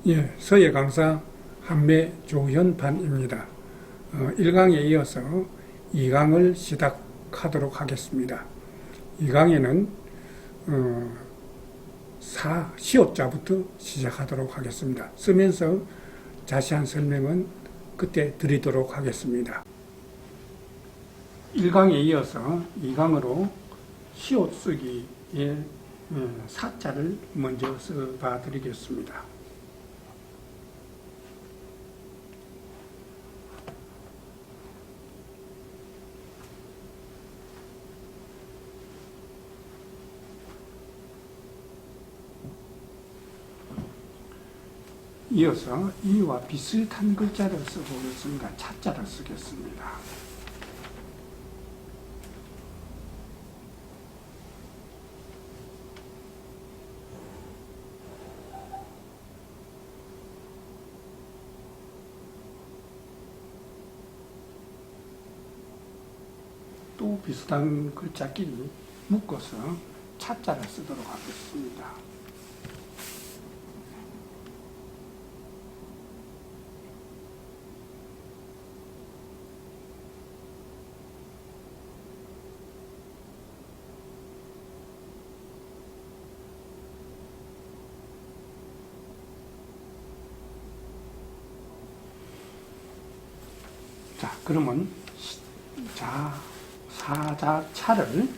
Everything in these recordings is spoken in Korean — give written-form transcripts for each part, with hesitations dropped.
예, 서예 강사 한매 조현판입니다. 1강에 이어서 2강을 시작하도록 하겠습니다. 2강에는 시옷자부터 시작하도록 하겠습니다. 쓰면서 자세한 설명은 그때 드리도록 하겠습니다. 1강에 이어서 2강으로 시옷 쓰기의 사자를 먼저 써봐 드리겠습니다. 이어서 이와 비슷한 글자를 써보겠습니다. 차자를 쓰겠습니다. 또 비슷한 글자끼리 묶어서 차자를 쓰도록 하겠습니다. 자, 그러면 사자차를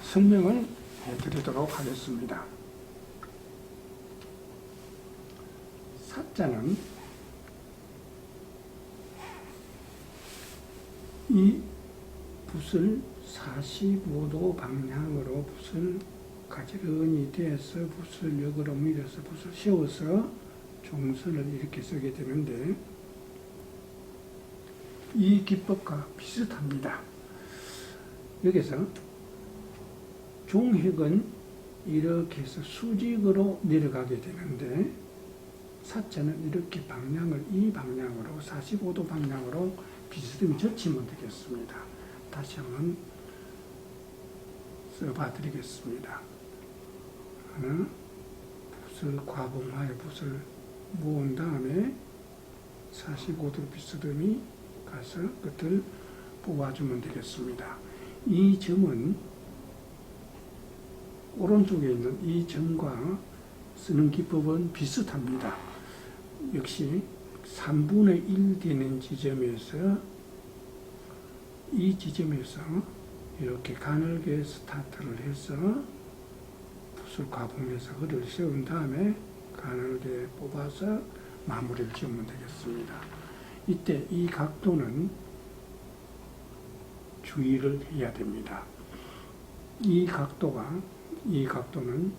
설명을 해드리도록 하겠습니다. 사자는 이 붓을 45도 방향으로 붓을 가지런히 대서 붓을 역으로 밀어서 붓을 세워서 종선을 이렇게 쓰게 되는데 이 기법과 비슷합니다. 여기서 종획은 이렇게 해서 수직으로 내려가게 되는데 사자는 이렇게 방향을 이 방향으로 45도 방향으로 비스듬히 젖히면 되겠습니다. 다시 한번 써봐 드리겠습니다. 하나, 붓을 과봉하여 붓을 모은 다음에 45도 비스듬히 가서 끝을 뽑아주면 되겠습니다. 이 점은 오른쪽에 있는 이 점과 쓰는 기법은 비슷합니다. 역시 3분의 1 되는 지점에서 이 지점에서 이렇게 가늘게 스타트를 해서 붓을 과봉해서 허리를 세운 다음에 가늘게 뽑아서 마무리를 지으면 되겠습니다. 이때 이 각도는 주의를 해야 됩니다. 이 각도와 이 각도는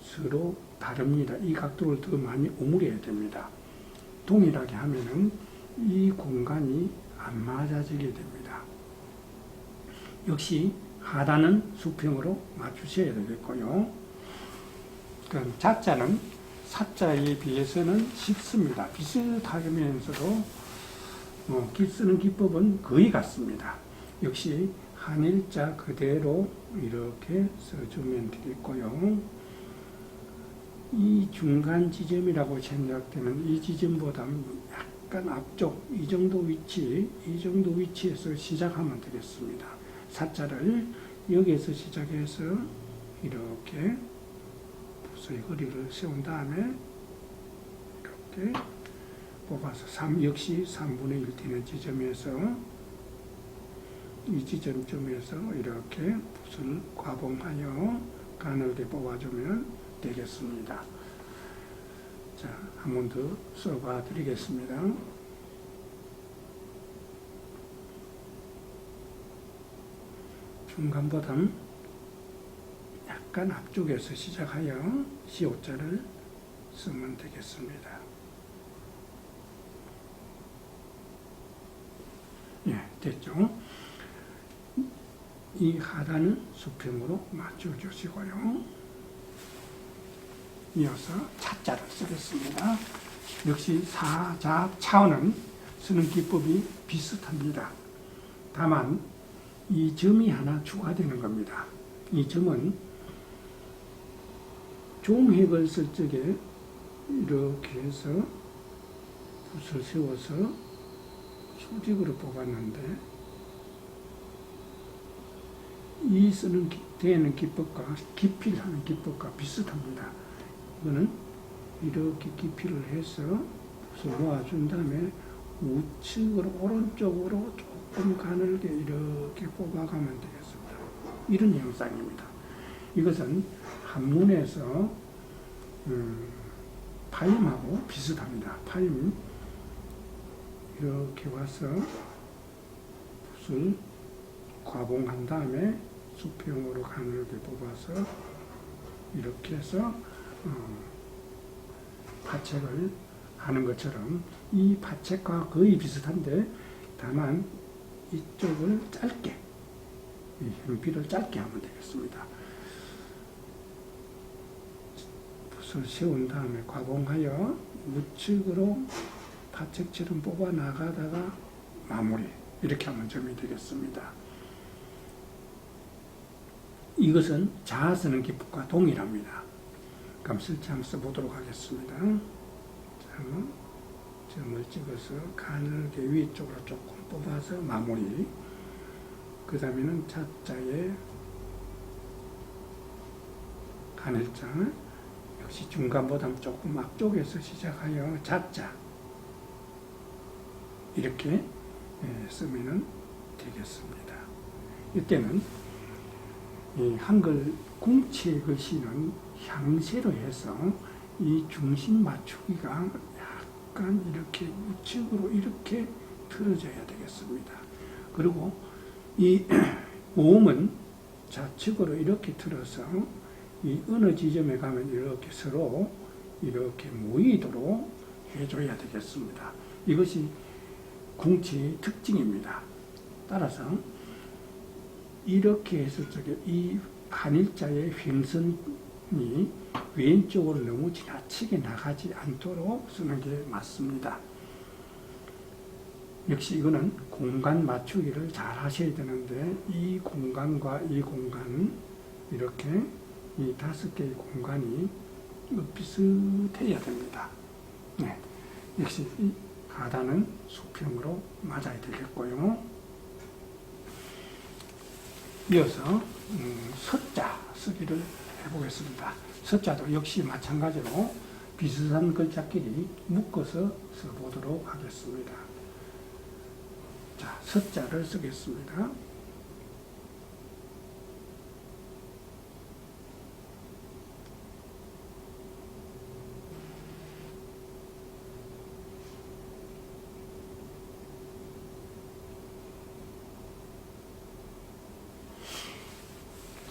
서로 다릅니다. 이 각도를 더 많이 오므려야 됩니다. 동일하게 하면은 이 공간이 안 맞아지게 됩니다. 역시 하단은 수평으로 맞추셔야 되겠고요. 그럼 자자는 사자에 비해서는 쉽습니다. 비슷하면서도 쓰는 기법은 거의 같습니다. 역시 한일자 그대로 이렇게 써주면 되겠고요. 이 중간 지점이라고 생각되는 이 지점보다 약간 앞쪽 이 정도 위치에서 시작하면 되겠습니다. 사자를 여기에서 시작해서 이렇게 붓의 허리를 세운 다음에 이렇게 뽑아서 역시 3분의 1 되는 지점에서 이 지점쯤에서 이렇게 붓을 과봉하여 가늘게 뽑아주면 되겠습니다. 자, 한 번 더 써봐 드리겠습니다. 중간보다 약간 앞쪽에서 시작하여 시옷자를 쓰면 되겠습니다. 예, 됐죠? 이 하단은 수평으로 맞춰주시고요. 이어서 차자를 쓰겠습니다. 역시 사자차는 쓰는 기법이 비슷합니다. 다만 이 점이 하나 추가되는 겁니다. 이 점은 종획을 쓸 적에 이렇게 해서 붓을 세워서 수직으로 뽑았는데, 이 쓰는 대는 기법과 기필 하는 기법과 비슷합니다. 이거는 이렇게 기필을 해서 붓을 놓아준 다음에 우측으로 오른쪽으로 조금 가늘게 이렇게 뽑아가면 되겠습니다. 이런 형상입니다. 이것은 한문에서 파임하고 비슷합니다. 파임 이렇게 와서 붓을 과봉한 다음에 수평으로 가늘게 뽑아서 이렇게 해서 파책을 하는 것처럼 이 파책과 거의 비슷한데, 다만 이쪽을 짧게, 이 현필을 짧게 하면 되겠습니다. 붓을 세운 다음에 과봉하여 우측으로 파책처럼 뽑아 나가다가 마무리, 이렇게 하면 점이 되겠습니다. 이것은 자아 쓰는 기법과 동일합니다. 그럼 실제 한번 써보도록 하겠습니다. 자, 점을 찍어서 가늘게 위쪽으로 조금 뽑아서 마무리. 그 다음에는 자자에 가늘자, 역시 중간보다 조금 앞쪽에서 시작하여 자자, 이렇게 쓰면 되겠습니다. 이때는 이 한글 궁치의 글씨는 향세로 해서 이 중심 맞추기가 약간 이렇게 우측으로 이렇게 틀어져야 되겠습니다. 그리고 이 모음은 좌측으로 이렇게 틀어서 이 어느 지점에 가면 이렇게 서로 이렇게 모이도록 해줘야 되겠습니다. 이것이 궁치의 특징입니다. 따라서 이렇게 했을 적에 이 한일자의 횡선이 왼쪽으로 너무 지나치게 나가지 않도록 쓰는 게 맞습니다. 역시 이거는 공간 맞추기를 잘 하셔야 되는데, 이 공간과 이 공간, 이렇게 이 5개의 공간이 비슷해야 됩니다. 네. 역시 이 하단은 수평으로 맞아야 되겠고요. 이어서 서자 쓰기를 해보겠습니다. 서자도 역시 마찬가지로 비슷한 글자끼리 묶어서 써보도록 하겠습니다. 자, 서자를 쓰겠습니다.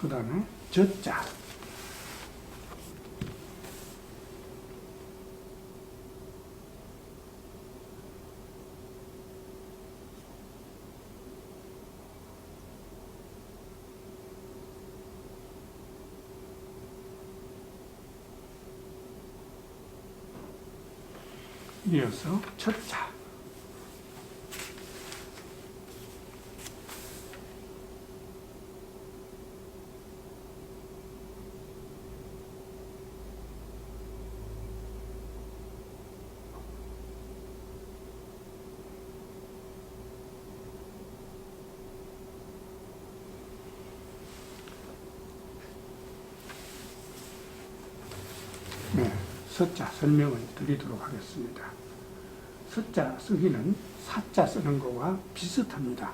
그 다음에 젖자, 이어서 젖자, 서자 설명을 드리도록 하겠습니다. 서자 쓰기는 사자 쓰는 거와 비슷합니다.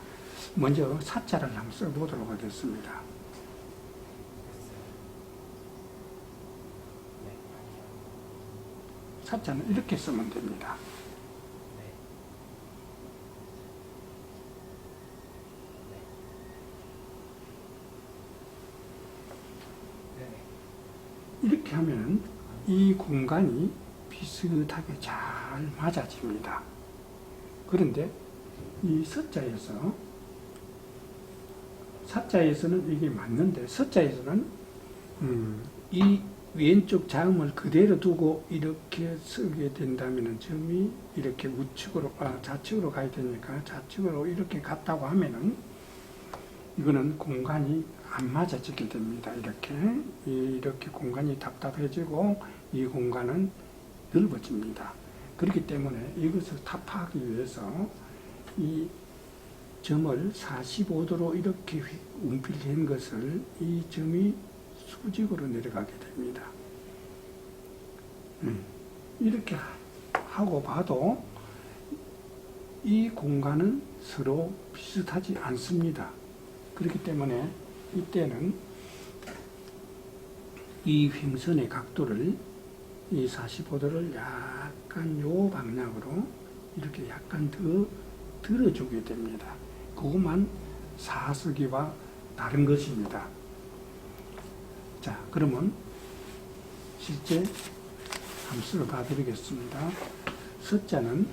먼저 사자를 한번 써보도록 하겠습니다. 사자는 이렇게 쓰면 됩니다. 이렇게 하면 이 공간이 비슷하게 잘 맞아집니다. 그런데 이 서자에서, 사자에서는 이게 맞는데, 서자에서는 이 왼쪽 자음을 그대로 두고 이렇게 쓰게 된다면 점이 이렇게 우측으로, 좌측으로 가야 되니까 좌측으로 이렇게 갔다고 하면은 이거는 공간이 안 맞아지게 됩니다. 이렇게 공간이 답답해지고 이 공간은 넓어집니다. 그렇기 때문에 이것을 타파하기 위해서 이 점을 45도로 이렇게 움필된 것을 이 점이 수직으로 내려가게 됩니다. 이렇게 하고 봐도 이 공간은 서로 비슷하지 않습니다. 그렇기 때문에 이때는 이 횡선의 각도를 이 45도를 약간 요 방향으로 이렇게 약간 더 들어주게 됩니다. 그것만 사서기와 다른 것입니다. 자, 그러면 실제 한번 써봐 드리겠습니다. 서자는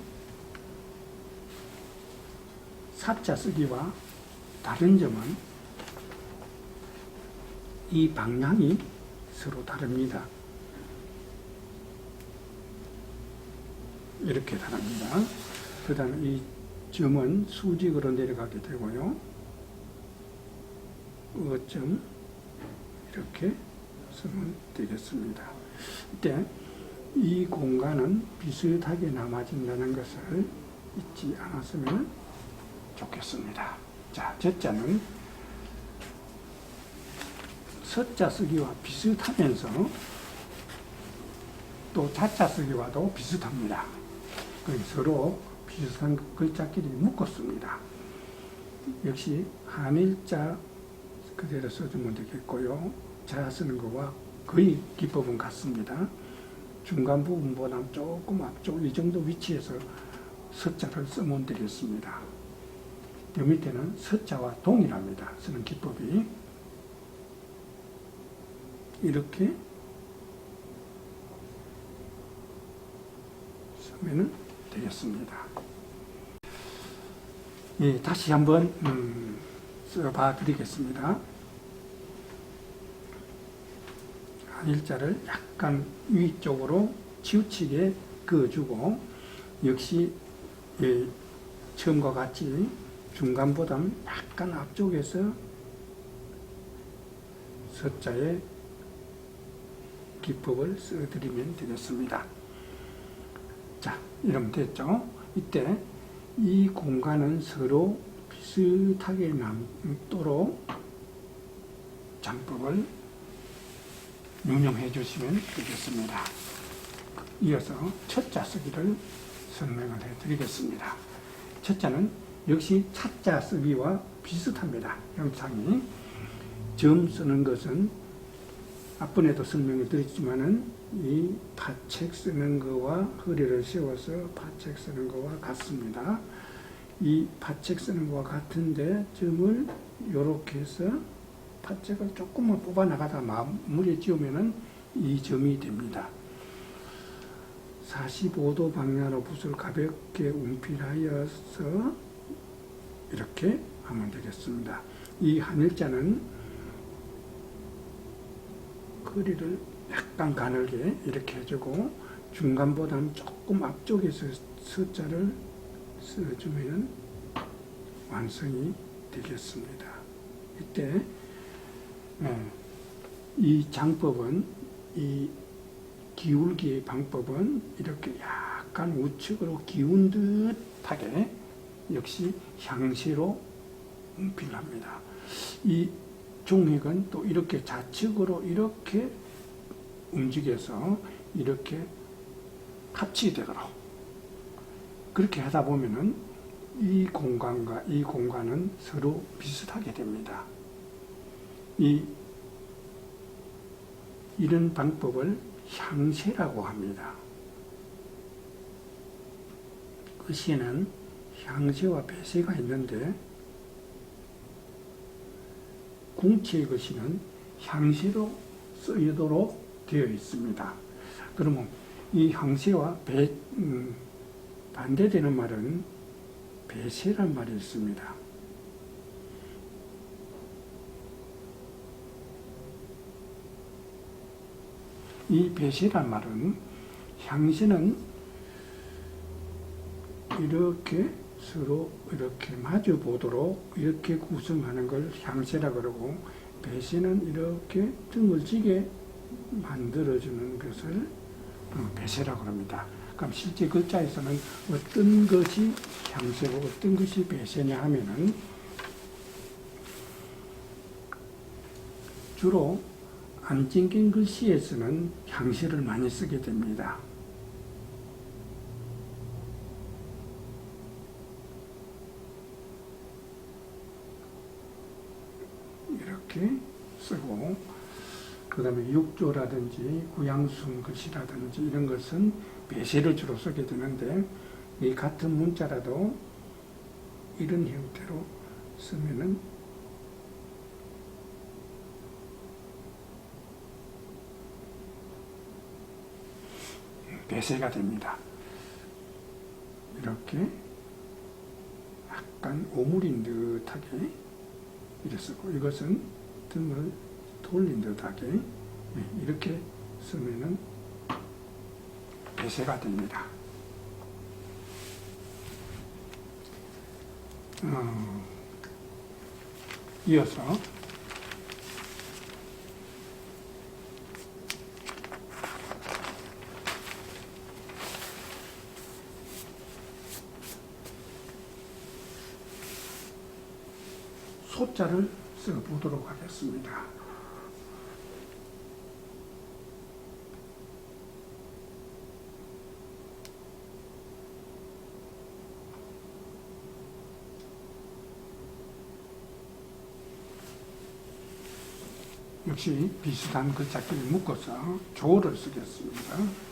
사자 쓰기와 다른 점은 이 방향이 서로 다릅니다. 이렇게 다릅니다. 그 다음에 이 점은 수직으로 내려가게 되고요. 어점 이렇게 쓰면 되겠습니다. 이때 이 공간은 비슷하게 남아진다는 것을 잊지 않았으면 좋겠습니다. 자, 저자는 서자 쓰기와 비슷하면서 또 자자 쓰기와도 비슷합니다. 서로 비슷한 글자끼리 묶었습니다. 역시 한일자 그대로 써주면 되겠고요. 자 쓰는 거와 거의 기법은 같습니다. 중간 부분보다 조금 앞쪽 이 정도 위치에서 서자를 쓰면 되겠습니다. 이 밑에는 서자와 동일합니다. 쓰는 기법이 이렇게 쓰면 되겠습니다. 예, 다시 한번 써봐 드리겠습니다. 한일자를 약간 위쪽으로 치우치게 그어주고 역시 예, 처음과 같이 중간보다 약간 앞쪽에서 서자의 기법을 써드리면 되겠습니다. 자, 이러면 됐죠? 이때 이 공간은 서로 비슷하게 남도록 장법을 운용해 주시면 되겠습니다. 이어서 첫자 쓰기를 설명을 해 드리겠습니다. 첫자는 역시 차자 쓰기와 비슷합니다. 형상이. 점 쓰는 것은 앞번에도 설명을 드렸지만은 이 파책 쓰는 거와 허리를 세워서 파책 쓰는 거와 같습니다. 이 파책 쓰는 거와 같은데 점을 이렇게 해서 파책을 조금만 뽑아 나가다 마무리 지으면은 이 점이 됩니다. 45도 방향으로 붓을 가볍게 운필하여서 이렇게 하면 되겠습니다. 이 한일자는 거리를 약간 가늘게 이렇게 해주고 중간보다는 조금 앞쪽에서 서자를 써주면 완성이 되겠습니다. 이때 이 장법은 이 기울기의 방법은 이렇게 약간 우측으로 기운 듯하게 역시 향시로 운필합니다. 이 종획은 또 이렇게 좌측으로 이렇게 움직여서 이렇게 합치되도록 그렇게 하다 보면은 이 공간과 이 공간은 서로 비슷하게 됩니다. 이런 방법을 향세라고 합니다. 그 시에는 향세와 배세가 있는데 궁치의 글씨는 향세로 쓰이도록 되어 있습니다. 그러면 이 향세와 반대되는 말은 배세란 말이 있습니다. 이 배세란 말은 향세는 이렇게 서로 이렇게 마주 보도록 이렇게 구성하는 걸 향세라 그러고, 배세는 이렇게 등을 지게 만들어주는 것을 배세라 그럽니다. 그럼 실제 글자에서는 어떤 것이 향세고 어떤 것이 배세냐 하면은 주로 안찡긴 글씨에서는 향세를 많이 쓰게 됩니다. 이렇게 쓰고, 그 다음에 육조라든지 구양순 글씨라든지 이런 것은 배세를 주로 쓰게 되는데, 이 같은 문자라도 이런 형태로 쓰면은 배세가 됩니다. 이렇게 약간 오므린 듯하게 이렇게 쓰고, 이것은 등을 돌린 듯하게 이렇게 쓰면은 배세가 됩니다. 이어서 소자를 써보도록 하겠습니다. 역시 비슷한 글자끼리 묶어서 조를 쓰겠습니다.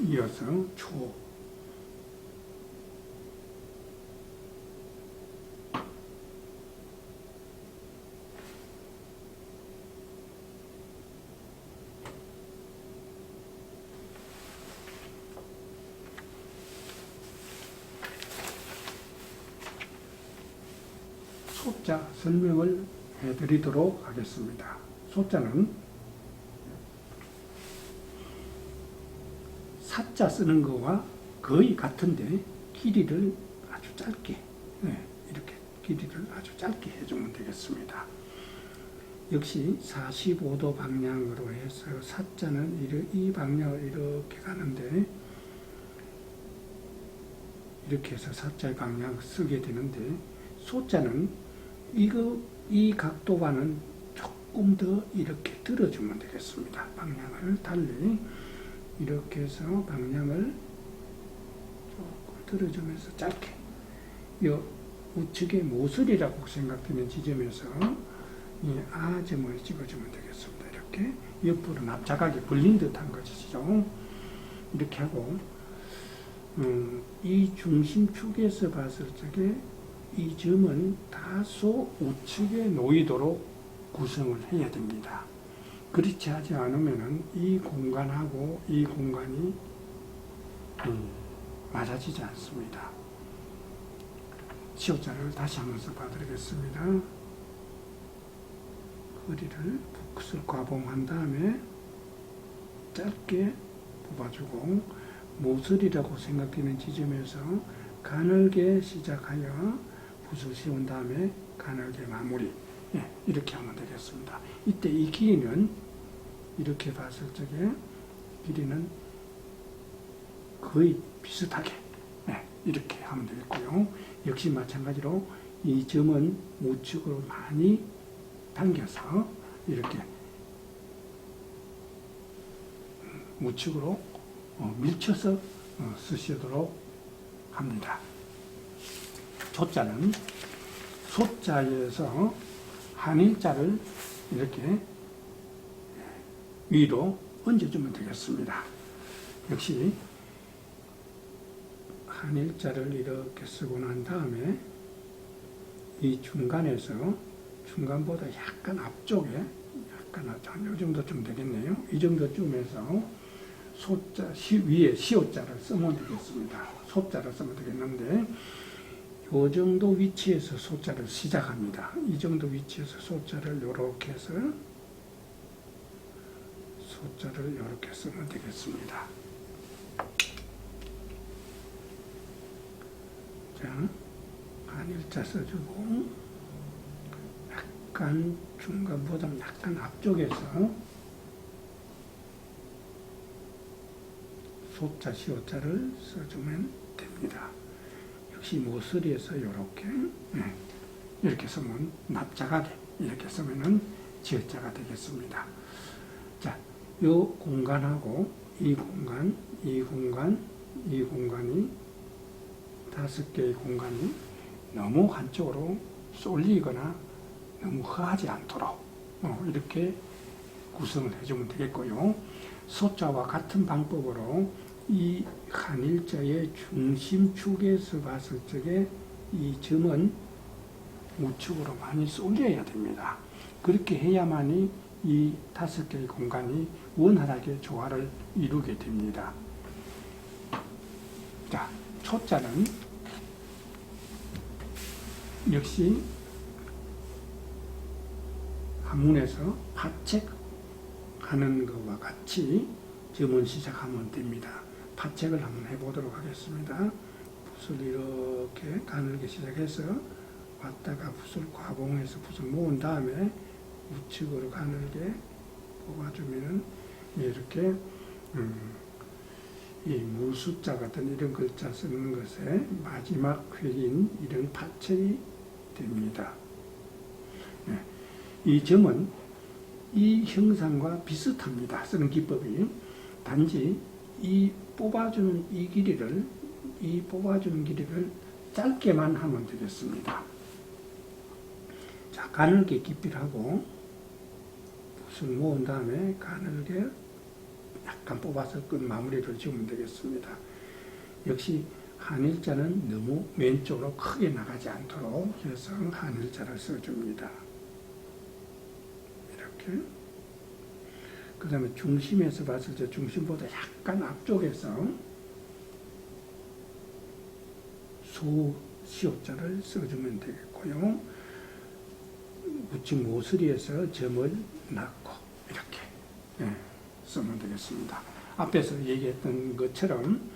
이어서 초, 소자 설명을 해드리도록 하겠습니다. 소자는 사자 쓰는 거와 거의 같은데 길이를 아주 짧게, 이렇게 길이를 아주 짧게 해주면 되겠습니다. 역시 45도 방향으로 해서 사자는 이 방향을 이렇게 가는데, 이렇게 해서 사자의 방향을 쓰게 되는데, 소자는 이 각도와는 조금 더 이렇게 들어주면 되겠습니다. 방향을 달리 이렇게 해서 방향을 조금 들어주면서 짧게, 이 우측의 모서리라고 생각되는 지점에서 이 아점을 찍어주면 되겠습니다. 이렇게 옆으로 납작하게 벌린 듯한 것이죠. 이렇게 하고, 이 중심축에서 봤을 적에 이 점은 다소 우측에 놓이도록 구성을 해야 됩니다. 그렇지 하지 않으면 이 공간하고 이 공간이 맞아지지 않습니다. 시옷자를 다시 한번 써봐드리겠습니다. 허리를 붓을 과봉한 다음에 짧게 뽑아주고, 모서리라고 생각되는 지점에서 가늘게 시작하여 붓을 씌운 다음에 가늘게 마무리, 이렇게 하면 되겠습니다. 이때 이 길이는 이렇게 봤을 적에 길이는 거의 비슷하게 이렇게 하면 되겠고요. 역시 마찬가지로 이 점은 우측으로 많이 당겨서 이렇게 우측으로 밀쳐서 쓰시도록 합니다. 조자는 소자에서 한일자를 이렇게 위로 얹어주면 되겠습니다. 역시 한일자를 이렇게 쓰고 난 다음에 이 중간보다 약간 앞쪽에, 약간 한 이 정도쯤 되겠네요. 이 정도쯤에서 소자 위에 시옷자를 쓰면 되겠습니다. 소자를 쓰면 되겠는데, 요 정도 위치에서 소자를 시작합니다. 이 정도 위치에서 소자를 요렇게 해서 소자를 요렇게 쓰면 되겠습니다. 자, 한일자 써주고 약간 중간보다 약간 앞쪽에서 소자, 시오자를 써주면 됩니다. 역시 모서리에서 이렇게 이렇게 쓰면 납작하게 이렇게 쓰면은 지어자가 되겠습니다. 자, 요 공간하고 이 공간, 이 공간, 이 공간이 5개의 공간이 너무 한쪽으로 쏠리거나 너무 허하지 않도록 이렇게 구성을 해주면 되겠고요. 소자와 같은 방법으로 이 한일자의 중심축에서 봤을 적에 이 점은 우측으로 많이 쏠려야 됩니다. 그렇게 해야만이 이 5개의 공간이 원활하게 조화를 이루게 됩니다. 자, 초자는 역시 한문에서 파책하는 것과 같이 점은 시작하면 됩니다. 파책을 한번 해보도록 하겠습니다. 붓을 이렇게 가늘게 시작해서 왔다가 붓을 과봉해서 붓을 모은 다음에 우측으로 가늘게 뽑아주면은 이렇게 이 무숫자 같은 이런 글자 쓰는 것에 마지막 획인 이런 파책이 됩니다. 네. 이 점은 이 형상과 비슷합니다. 쓰는 기법이. 단지 이 뽑아주는 이 길이를 짧게만 하면 되겠습니다. 자, 가늘게 깊이를 하고 붓을 모은 다음에 가늘게 약간 뽑아서 끝 마무리를 지으면 되겠습니다. 역시 한일자는 너무 왼쪽으로 크게 나가지 않도록 해서 한일자를 써줍니다. 이렇게. 그 다음에 중심에서 봤을 때 중심보다 약간 앞쪽에서 시옷자를 써주면 되겠고요. 우측 모서리에서 점을 놨고 이렇게 쓰면 되겠습니다. 앞에서 얘기했던 것처럼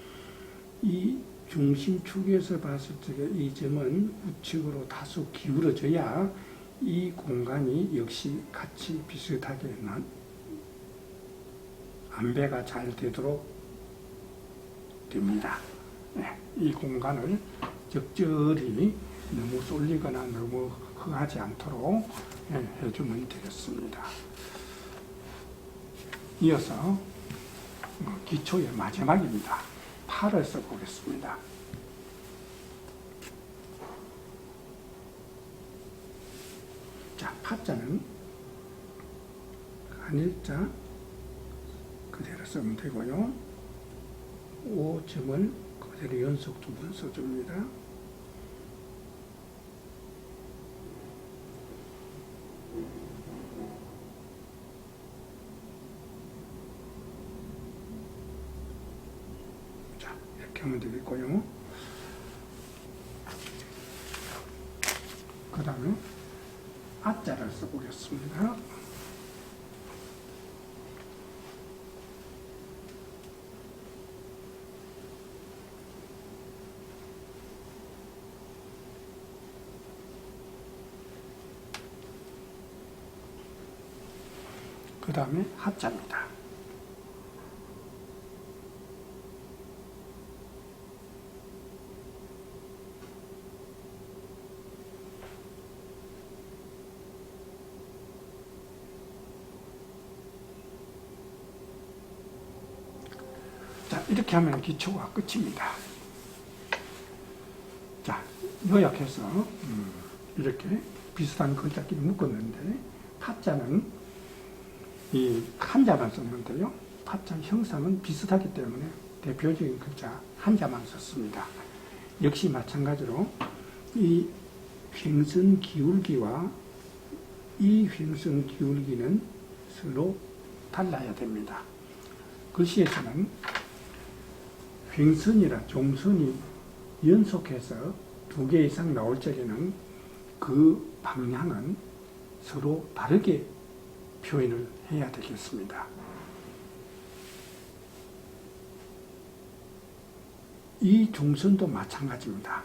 이 중심축에서 봤을 때 이 점은 우측으로 다소 기울어져야 이 공간이 역시 같이 비슷하게 안배가 잘 되도록 됩니다. 네, 이 공간을 적절히 너무 쏠리거나 너무 허하지 않도록 해주면 되겠습니다. 이어서 기초의 마지막입니다. 파를 써보겠습니다. 자, 파자는 한일자 그대로 쓰면 되고요. 5점을 그대로 연속 2번 써줍니다. 자, 이렇게 하면 되겠고요. 그 다음에 아자를 써보겠습니다. 그 다음에 하자입니다. 자, 이렇게 하면 기초가 끝입니다. 자, 요약해서 이렇게 비슷한 글자끼리 묶었는데 파자는 이 한자만 썼는데요. 파자 형상은 비슷하기 때문에 대표적인 글자 한자만 썼습니다. 역시 마찬가지로 이 횡선 기울기와 이 횡선 기울기는 서로 달라야 됩니다. 글씨에서는 횡선이라 종선이 연속해서 두 개 이상 나올 적에는 그 방향은 서로 다르게 표현을 해야 되겠습니다. 이 종선도 마찬가지입니다.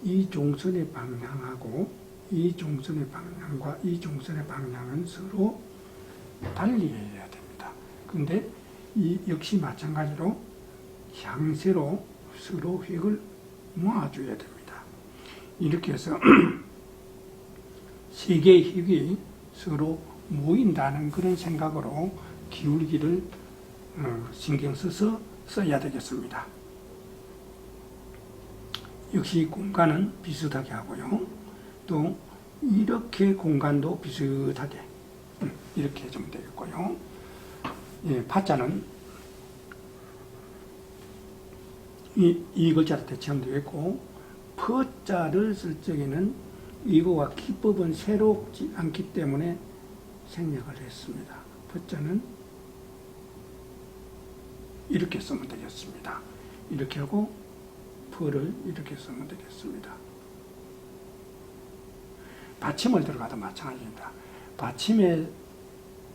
이 종선의 방향하고 이 종선의 방향과 이 종선의 방향은 서로 달리 해야 됩니다. 그런데 이 역시 마찬가지로 향세로 서로 획을 모아줘야 됩니다. 이렇게 해서 세 개의 획이 서로 모인다는 그런 생각으로 기울기를 신경 써서 써야 되겠습니다. 역시 공간은 비슷하게 하고요. 또 이렇게 공간도 비슷하게 이렇게 해주면 되겠고요. 예, 파자는 이 글자로 대체하면 되겠고, 퍼자를 쓸 적에는 이거와 기법은 새롭지 않기 때문에 생략을 했습니다. 퍼자는 이렇게 쓰면 되겠습니다. 이렇게 하고 퍼를 이렇게 쓰면 되겠습니다. 받침을 들어가도 마찬가지입니다. 받침에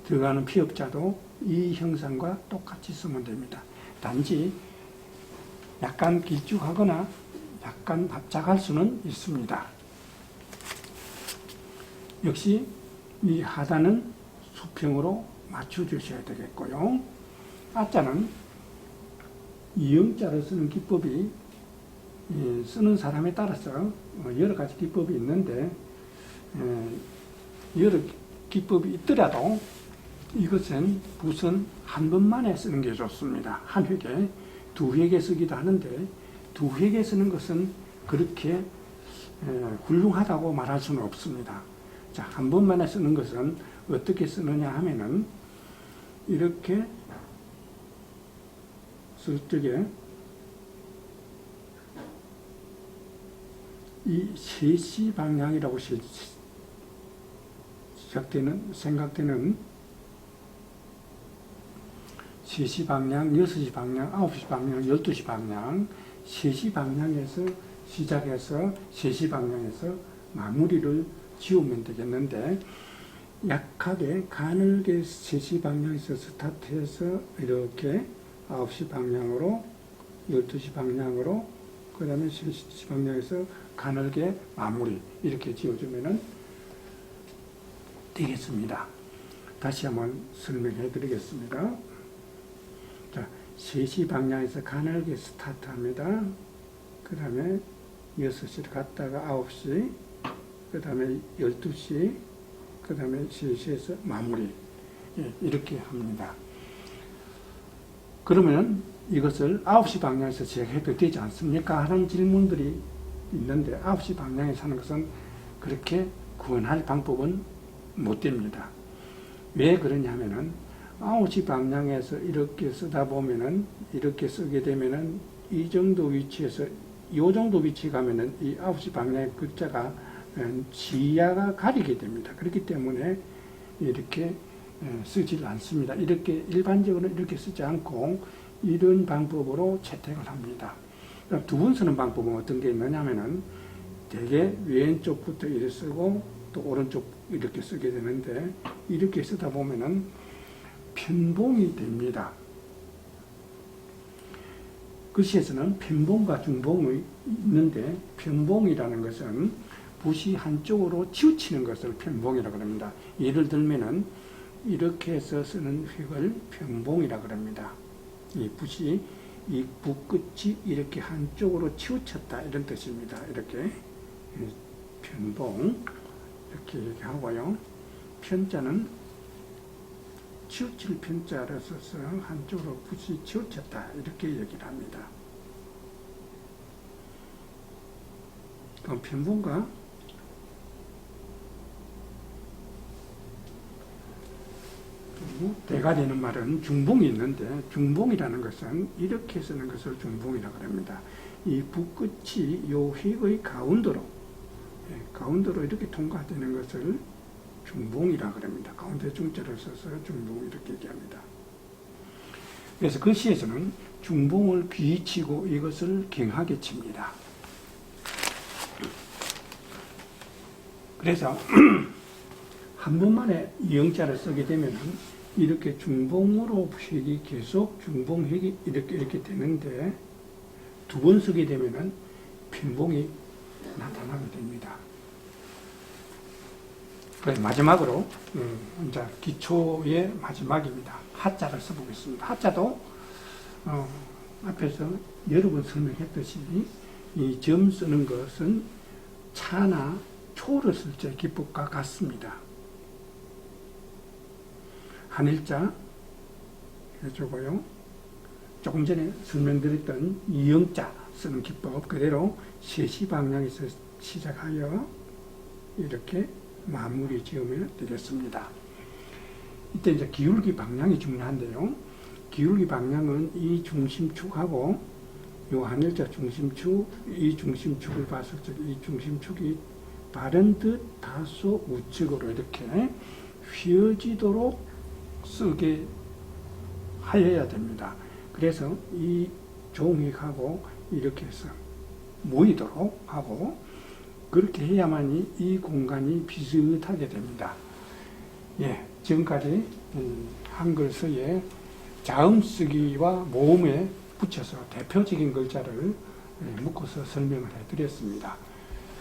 들어가는 피업자도 이 형상과 똑같이 쓰면 됩니다. 단지 약간 길쭉하거나 약간 납작할 수는 있습니다. 역시 이 하단은 수평으로 맞춰주셔야 되겠고요. 아자는 이음자를 쓰는 기법이 쓰는 사람에 따라서 여러 가지 기법이 있는데, 여러 기법이 있더라도 이것은 붓은 한 번만에 쓰는 게 좋습니다. 한 획에 두 획에 쓰기도 하는데, 두 획에 쓰는 것은 그렇게 훌륭하다고 말할 수는 없습니다. 자, 한 번만에 쓰는 것은 어떻게 쓰느냐 하면은 이렇게 쓸 적에 이 3시 방향이라고 생각되는 3시 방향, 6시 방향, 9시 방향, 12시 방향, 3시 방향에서 시작해서 3시 방향에서 마무리를 지우면 되겠는데, 약하게 가늘게 3시 방향에서 스타트해서 이렇게 9시 방향으로 12시 방향으로 그 다음에 3시 방향에서 가늘게 마무리 이렇게 지어주면 되겠습니다. 다시 한번 설명해 드리겠습니다. 자, 3시 방향에서 가늘게 스타트합니다. 그 다음에 6시를 갔다가 9시, 그 다음에 12시, 그 다음에 3시에서 마무리. 예, 이렇게 합니다. 그러면 이것을 9시 방향에서 제작해도 되지 않습니까? 하는 질문들이 있는데, 9시 방향에서 하는 것은 그렇게 구원할 방법은 못 됩니다. 왜 그러냐 하면은 9시 방향에서 이렇게 쓰다 보면은, 이렇게 쓰게 되면은 이 정도 위치에서 이 정도 위치에 가면은 이 9시 방향의 글자가 지야가 가리게 됩니다. 그렇기 때문에 이렇게 쓰질 않습니다. 이렇게 일반적으로 이렇게 쓰지 않고 이런 방법으로 채택을 합니다. 두 번 쓰는 방법은 어떤 게 있느냐면은 대개 왼쪽부터 이렇게 쓰고 또 오른쪽 이렇게 쓰게 되는데, 이렇게 쓰다 보면은 편봉이 됩니다. 글씨에서는 편봉과 중봉이 있는데, 편봉이라는 것은 붓이 한쪽으로 치우치는 것을 편봉이라고 합니다. 예를 들면은 이렇게 해서 쓰는 획을 편봉이라고 합니다. 이 붓이 이 붓끝이 이렇게 한쪽으로 치우쳤다 이런 뜻입니다. 이렇게 편봉 이렇게 얘기하고요. 편자는 치우칠 편자를 써서 한쪽으로 붓이 치우쳤다 이렇게 얘기를 합니다. 그럼 편봉과 대가 되는 말은 중봉이 있는데, 중봉이라는 것은 이렇게 쓰는 것을 중봉이라고 합니다. 이 붓끝이 요 획의 가운데로 이렇게 통과되는 것을 중봉이라고 합니다. 가운데 중자를 써서 중봉 이렇게 얘기합니다. 그래서 글씨에서는 중봉을 귀치고 이것을 경하게 칩니다. 그래서 한 번만에 이영자를 쓰게 되면은 이렇게 중봉으로 획이 계속 중봉획이 이렇게 되는데 두 번 쓰게 되면은 빈봉이 나타나게 됩니다. 그래서 마지막으로 이제 기초의 마지막입니다. 하자를 써보겠습니다. 하자도 앞에서 여러 번 설명했듯이 이 점 쓰는 것은 차나 초를 쓸 때 기법과 같습니다. 한일자 해주고요. 조금 전에 설명드렸던 이영자 쓰는 기법 그대로 세시 방향에서 시작하여 이렇게 마무리 지으면 되겠습니다. 이때 이제 기울기 방향이 중요한데요. 기울기 방향은 이 중심축하고 요 한일자 중심축, 이 중심축을 봤을 때 이 중심축이 바른 듯 다소 우측으로 이렇게 휘어지도록 쓰게 하여야 됩니다. 그래서 이 종익하고 이렇게 해서 모이도록 하고 그렇게 해야만이 이 공간이 비슷하게 됩니다. 예, 지금까지 한글서의 자음쓰기와 모음에 붙여서 대표적인 글자를 묶어서 설명을 해드렸습니다.